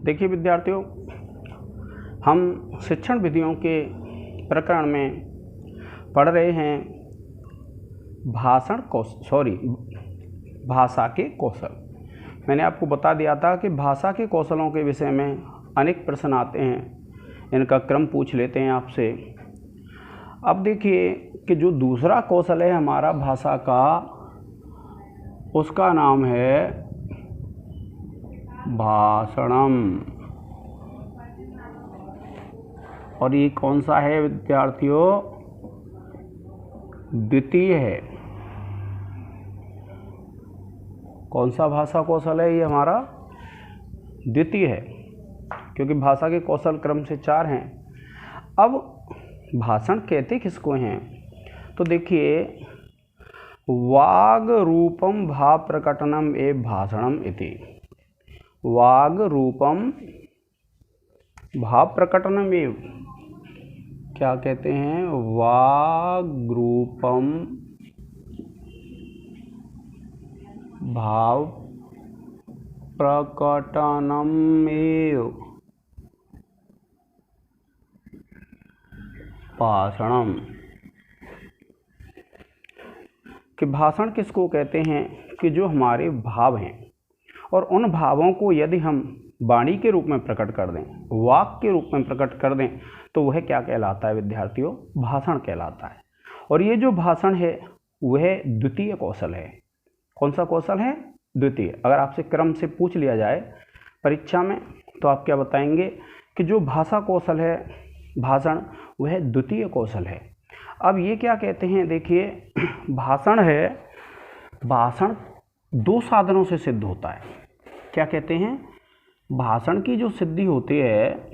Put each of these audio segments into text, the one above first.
देखिए विद्यार्थियों, हम शिक्षण विधियों के प्रकरण में पढ़ रहे हैं भाषा के कौशल। मैंने आपको बता दिया था कि भाषा के कौशलों के विषय में अनेक प्रश्न आते हैं, इनका क्रम पूछ लेते हैं आपसे। अब देखिए कि जो दूसरा कौशल है हमारा भाषा का, उसका नाम है भाषणम। और ये कौन सा है विद्यार्थियों? द्वितीय है। कौन सा भाषा कौशल है ये हमारा? द्वितीय है, क्योंकि भाषा के कौशल क्रम से 4 हैं। अब भाषण कहते किसको हैं? तो देखिए, वाग रूपम भाव प्रकटनम एव भाषणम इति। वाग रूपम भाव प्रकटनम एव, क्या कहते हैं? वाग रूपम भाव प्रकटनम एव भाषणम। कि भाषण किसको कहते हैं? कि जो हमारे भाव हैं और उन भावों को यदि हम वाणी के रूप में प्रकट कर दें, वाक के रूप में प्रकट कर दें, तो वह क्या कहलाता है विद्यार्थियों? भाषण कहलाता है। और ये जो भाषण है वह द्वितीय कौशल है। कौन सा कौशल है? द्वितीय। अगर आपसे क्रम से पूछ लिया जाए परीक्षा में तो आप क्या बताएंगे? कि जो भाषा कौशल है भाषण, वह द्वितीय कौशल है। अब ये क्या कहते हैं? देखिए, भाषण है, भाषण 2 साधनों से सिद्ध होता है। क्या कहते हैं? भाषण की जो सिद्धि होती है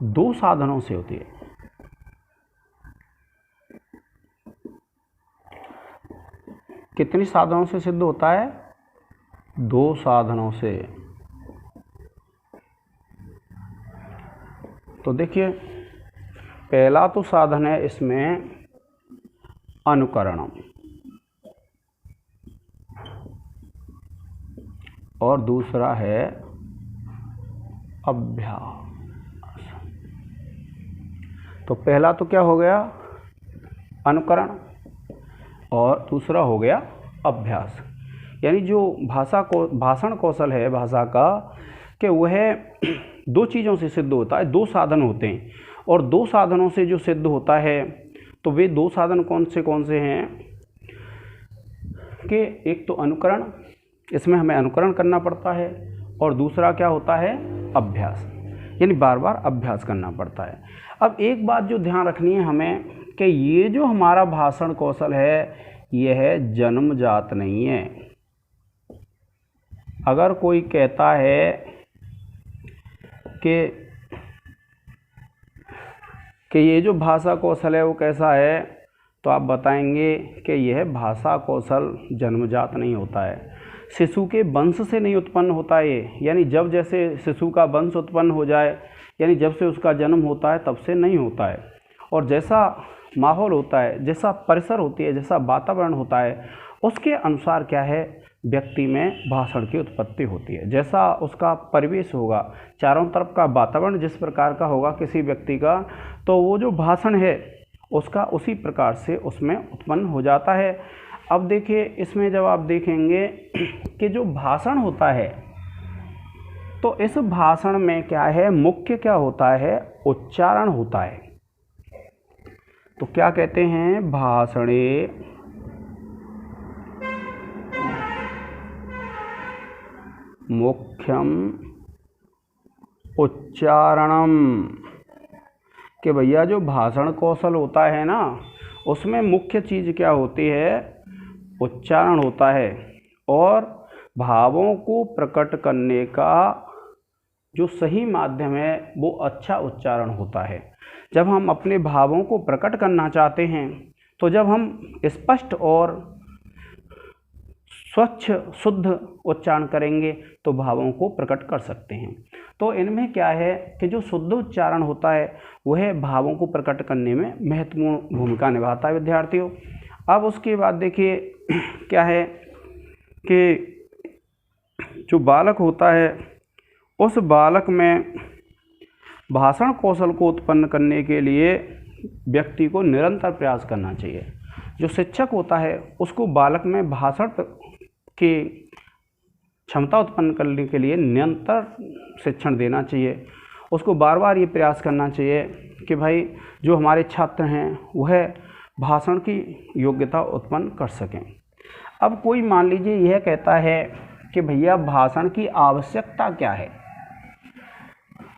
2 साधनों से होती है। कितनी साधनों से सिद्ध होता है? 2 साधनों से। तो देखिए, पहला तो साधन है इसमें अनुकरणम, और दूसरा है अभ्यास। तो पहला तो क्या हो गया? अनुकरण, और दूसरा हो गया अभ्यास। यानी जो भाषण कौशल है भाषा का, कि वह 2 चीज़ों से सिद्ध होता है। 2 साधन होते हैं, और 2 साधनों से जो सिद्ध होता है, तो वे 2 साधन कौन से हैं? कि एक तो अनुकरण, इसमें हमें अनुकरण करना पड़ता है, और दूसरा क्या होता है? अभ्यास, यानी बार बार अभ्यास करना पड़ता है। अब एक बात जो ध्यान रखनी है हमें, कि ये जो हमारा भाषण कौशल है यह जन्मजात नहीं है। अगर कोई कहता है कि ये जो भाषा कौशल है वो कैसा है, तो आप बताएंगे कि यह भाषा कौशल जन्मजात नहीं होता है, शिशु के वंश से नहीं उत्पन्न होता ये। यानी जब जैसे शिशु का वंश उत्पन्न हो जाए, यानी जब से उसका जन्म होता है तब से नहीं होता है। और जैसा माहौल होता है, जैसा परिसर होती है, जैसा वातावरण होता है, उसके अनुसार क्या है, व्यक्ति में भाषण की उत्पत्ति होती है। जैसा उसका परिवेश होगा, चारों तरफ का वातावरण जिस प्रकार का होगा किसी व्यक्ति का, तो वो जो भाषण है उसका उसी प्रकार से उसमें उत्पन्न हो जाता है। अब देखिए, इसमें जब आप देखेंगे कि जो भाषण होता है, तो इस भाषण में क्या है? मुख्य क्या होता है? उच्चारण होता है। तो क्या कहते हैं? भाषणे मुख्यम उच्चारणम। कि भैया जो भाषण कौशल होता है ना, उसमें मुख्य चीज़ क्या होती है? उच्चारण होता है। और भावों को प्रकट करने का जो सही माध्यम है वो अच्छा उच्चारण होता है। जब हम अपने भावों को प्रकट करना चाहते हैं, तो जब हम स्पष्ट और स्वच्छ शुद्ध उच्चारण करेंगे तो भावों को प्रकट कर सकते हैं। तो इनमें क्या है कि जो शुद्ध उच्चारण होता है वह भावों को प्रकट करने में महत्वपूर्ण भूमिका निभाता है विद्यार्थियों। अब उसके बाद देखिए क्या है कि जो बालक होता है उस बालक में भाषण कौशल को उत्पन्न करने के लिए व्यक्ति को निरंतर प्रयास करना चाहिए। जो शिक्षक होता है उसको बालक में भाषण की क्षमता उत्पन्न करने के लिए निरंतर शिक्षण देना चाहिए। उसको बार बार ये प्रयास करना चाहिए कि भाई जो हमारे छात्र हैं वह भाषण की योग्यता उत्पन्न कर सकें। अब कोई मान लीजिए यह कहता है कि भैया भाषण की आवश्यकता क्या है।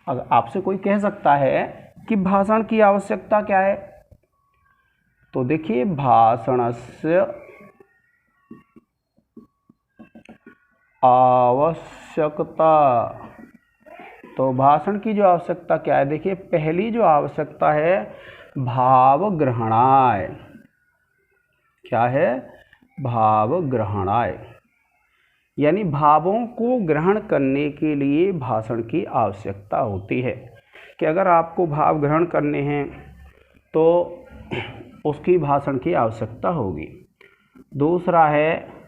अगर आपसे कोई कह सकता है कि भाषण की आवश्यकता क्या है, तो देखिए भाषणस्य आवश्यकता, तो भाषण की जो आवश्यकता क्या है, देखिए पहली जो आवश्यकता है भाव ग्रहणाय। क्या है? भाव ग्रहणाय, यानी भावों को ग्रहण करने के लिए भाषण की आवश्यकता होती है कि अगर आपको भाव ग्रहण करने हैं तो उसकी भाषण की आवश्यकता होगी। दूसरा है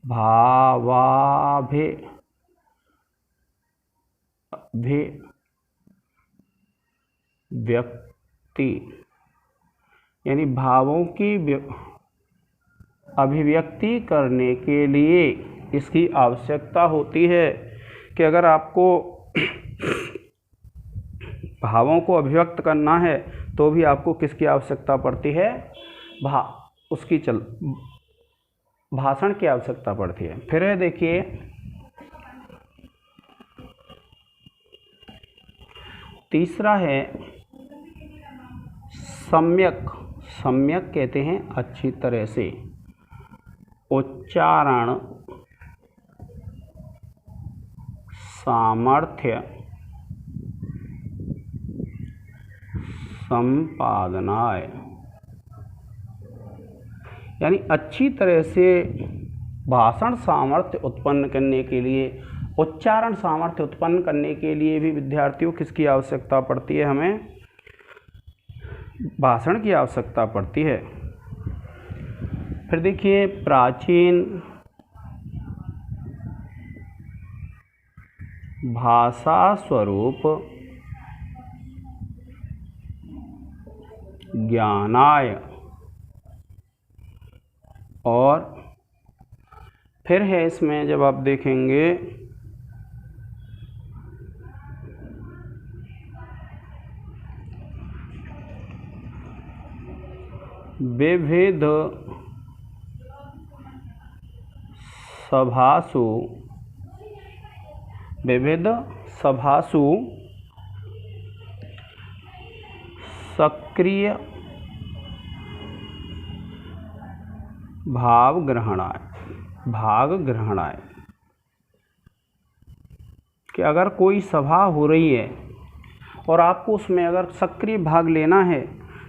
भावाभिव्यक्ति, यानी भावों की अभिव्यक्ति करने के लिए इसकी आवश्यकता होती है कि अगर आपको भावों को अभिव्यक्त करना है तो भी आपको किसकी आवश्यकता पड़ती है? भाषण की आवश्यकता पड़ती है। फिर है देखिए तीसरा है सम्यक। सम्यक कहते हैं अच्छी तरह से उच्चारण सामर्थ्य संपादनाय, यानी अच्छी तरह से भाषण सामर्थ्य उत्पन्न करने के लिए, उच्चारण सामर्थ्य उत्पन्न करने के लिए भी विद्यार्थियों किसकी आवश्यकता पड़ती है? हमें भाषण की आवश्यकता पड़ती है। फिर देखिए प्राचीन भाषा स्वरूप ज्ञानाय, और फिर है इसमें जब आप देखेंगे विविध सभासु सक्रिय भाग ग्रहणाय, कि अगर कोई सभा हो रही है और आपको उसमें अगर सक्रिय भाग लेना है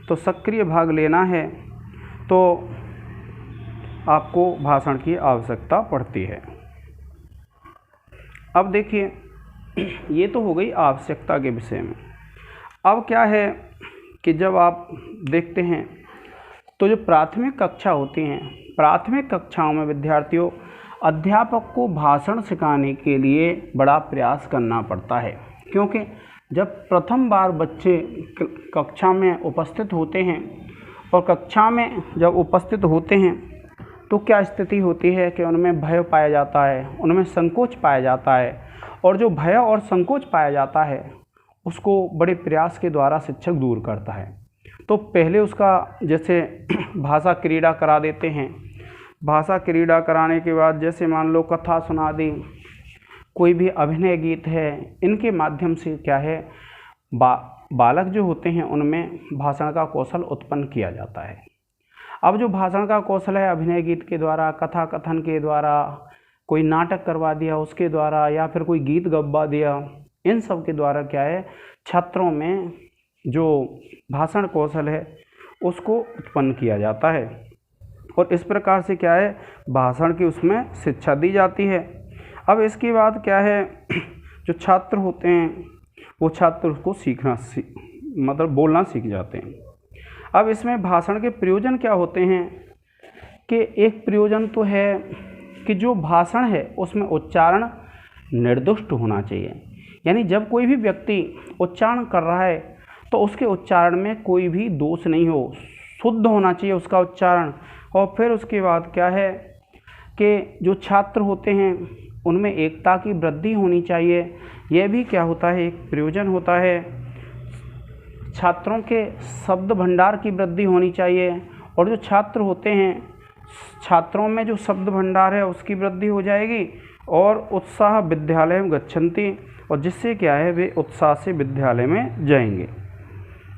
तो सक्रिय भाग लेना है तो आपको भाषण की आवश्यकता पड़ती है। अब देखिए ये तो हो गई आवश्यकता के विषय में। अब क्या है कि जब आप देखते हैं तो जो प्राथमिक कक्षा होती हैं, प्राथमिक कक्षाओं में विद्यार्थियों अध्यापक को भाषण सिखाने के लिए बड़ा प्रयास करना पड़ता है, क्योंकि जब प्रथम बार बच्चे कक्षा में उपस्थित होते हैं और कक्षा में जब उपस्थित होते हैं तो क्या स्थिति होती है कि उनमें भय पाया जाता है, उनमें संकोच पाया जाता है, और जो भय और संकोच पाया जाता है उसको बड़े प्रयास के द्वारा शिक्षक दूर करता है। तो पहले उसका जैसे भाषा क्रीड़ा करा देते हैं। भाषा क्रीड़ा कराने के बाद जैसे मान लो कथा सुना दी, कोई भी अभिनय गीत है, इनके माध्यम से क्या है बालक जो होते हैं उनमें भाषण का कौशल उत्पन्न किया जाता है। अब जो भाषण का कौशल है अभिनय गीत के द्वारा, कथा कथन के द्वारा, कोई नाटक करवा दिया उसके द्वारा, या फिर कोई गीत गवा दिया, इन सब के द्वारा क्या है छात्रों में जो भाषण कौशल है उसको उत्पन्न किया जाता है। और इस प्रकार से क्या है भाषण की उसमें शिक्षा दी जाती है। अब इसके बाद क्या है जो छात्र होते हैं वो छात्र उसको मतलब बोलना सीख जाते हैं। अब इसमें भाषण के प्रयोजन क्या होते हैं कि एक प्रयोजन तो है कि जो भाषण है उसमें उच्चारण निर्दुष्ट होना चाहिए। यानी जब कोई भी व्यक्ति उच्चारण कर रहा है तो उसके उच्चारण में कोई भी दोष नहीं हो, शुद्ध होना चाहिए उसका उच्चारण। और फिर उसके बाद क्या है कि जो छात्र होते हैं उनमें एकता की वृद्धि होनी चाहिए। यह भी क्या होता है, एक प्रयोजन होता है। छात्रों के शब्द भंडार की वृद्धि होनी चाहिए, और जो छात्र होते हैं छात्रों में जो शब्द भंडार है उसकी वृद्धि हो जाएगी, और उत्साह विद्यालय में गच्छन्ति, और जिससे क्या है वे उत्साह से विद्यालय में जाएंगे।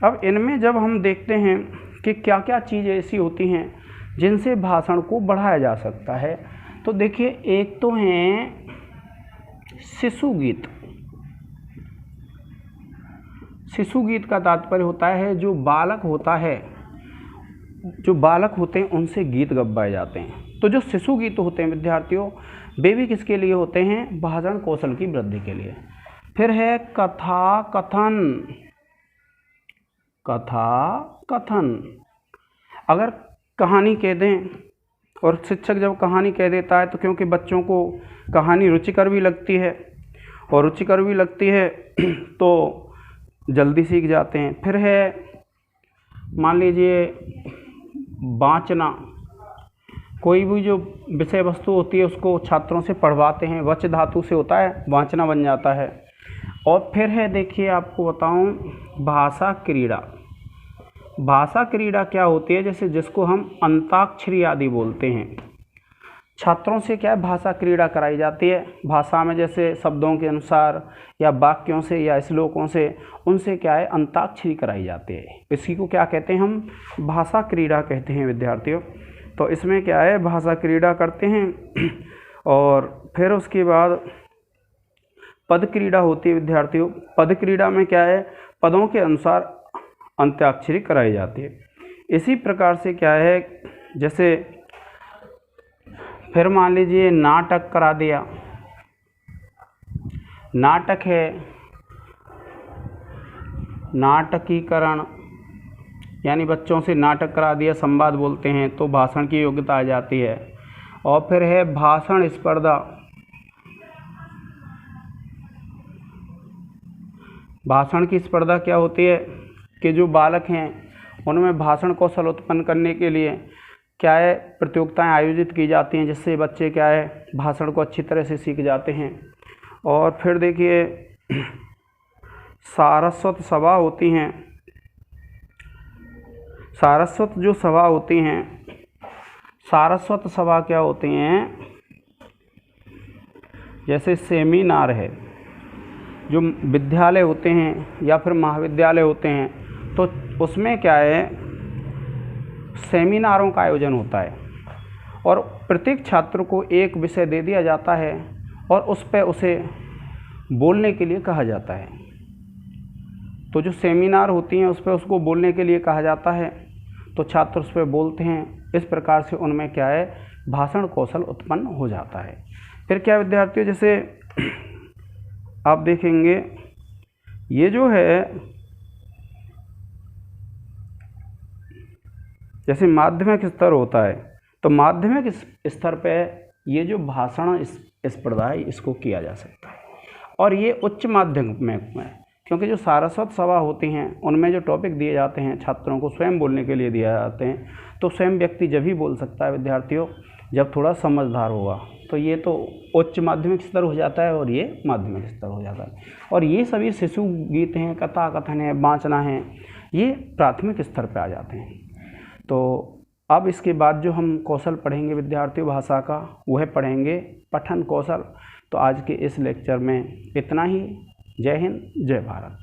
अब इनमें जब हम देखते हैं कि क्या क्या चीज़ें ऐसी होती हैं जिनसे भाषण को बढ़ाया जा सकता है, तो देखिए एक तो हैं शिशु गीत। शिशु गीत का तात्पर्य होता है जो बालक होता है, जो बालक होते हैं उनसे गीत गवाए जाते हैं। तो जो शिशु गीत होते हैं विद्यार्थियों, वे भी किसके लिए होते हैं, भाषण कौशल की वृद्धि के लिए। फिर है कथा कथन। कथा कथन, अगर कहानी कह दें, और शिक्षक जब कहानी कह देता है तो क्योंकि बच्चों को कहानी रुचिकर भी लगती है, और रुचिकर भी लगती है तो जल्दी सीख जाते हैं। फिर है मान लीजिए वाचना, कोई भी जो विषय वस्तु होती है उसको छात्रों से पढ़वाते हैं, वच धातु से होता है, वाचना बन जाता है। और फिर है देखिए आपको बताऊं भाषा क्रीड़ा। भाषा क्रीड़ा क्या होती है, जैसे जिसको हम अंताक्षरी आदि बोलते हैं। छात्रों से क्या है भाषा क्रीड़ा कराई जाती है, भाषा में जैसे शब्दों के अनुसार या वाक्यों से या श्लोकों से, उनसे क्या है अंताक्षरी कराई जाती है। इसी को क्या कहते हैं, हम भाषा क्रीड़ा कहते हैं विद्यार्थियों। तो इसमें क्या है भाषा क्रीड़ा करते हैं। और फिर उसके बाद पद क्रीड़ा होती है विद्यार्थियों। पद क्रीड़ा में क्या है, पदों के अनुसार अंत्याक्षरी कराई जाती है। इसी प्रकार से क्या है, जैसे फिर मान लीजिए नाटक करा दिया। नाटक है नाटकीकरण, यानी बच्चों से नाटक करा दिया, संवाद बोलते हैं तो भाषण की योग्यता आ जाती है। और फिर है भाषण स्पर्धा। भाषण की स्पर्धा क्या होती है कि जो बालक हैं उनमें भाषण कौशल उत्पन्न करने के लिए क्या है प्रतियोगिताएं आयोजित की जाती हैं, जिससे बच्चे क्या है भाषण को अच्छी तरह से सीख जाते हैं। और फिर देखिए सारस्वत सभा होती हैं। सारस्वत जो सभा होती हैं, सारस्वत सभा क्या होती हैं, जैसे सेमिनार है, जो विद्यालय होते हैं या फिर महाविद्यालय होते हैं, तो उसमें क्या है सेमिनारों का आयोजन होता है, और प्रत्येक छात्र को एक विषय दे दिया जाता है और उस पर उसे बोलने के लिए कहा जाता है। तो जो सेमिनार होती हैं उस पर उसको बोलने के लिए कहा जाता है, तो छात्र उस पर बोलते हैं। इस प्रकार से उनमें क्या है भाषण कौशल उत्पन्न हो जाता है। फिर क्या विद्यार्थियों, जैसे आप देखेंगे ये जो है जैसे माध्यमिक स्तर होता है, तो माध्यमिक स्तर पे ये जो भाषण स्पर्धा है इसको किया जा सकता है। और ये उच्च माध्यमिक में, क्योंकि जो सारस्वत सभा होती हैं उनमें जो टॉपिक दिए जाते हैं छात्रों को स्वयं बोलने के लिए दिए जाते हैं, तो स्वयं व्यक्ति जब ही बोल सकता है विद्यार्थियों जब थोड़ा समझदार होगा। तो ये तो उच्च माध्यमिक स्तर हो जाता है और ये माध्यमिक स्तर हो जाता है। और ये सभी शिशु गीत हैं, कथा कथन है, वाचना है, ये प्राथमिक स्तर पर आ जाते हैं। तो अब इसके बाद जो हम कौशल पढ़ेंगे विद्यार्थियों भाषा का, वह पढ़ेंगे पठन कौशल। तो आज के इस लेक्चर में इतना ही। जय हिंद, जय भारत।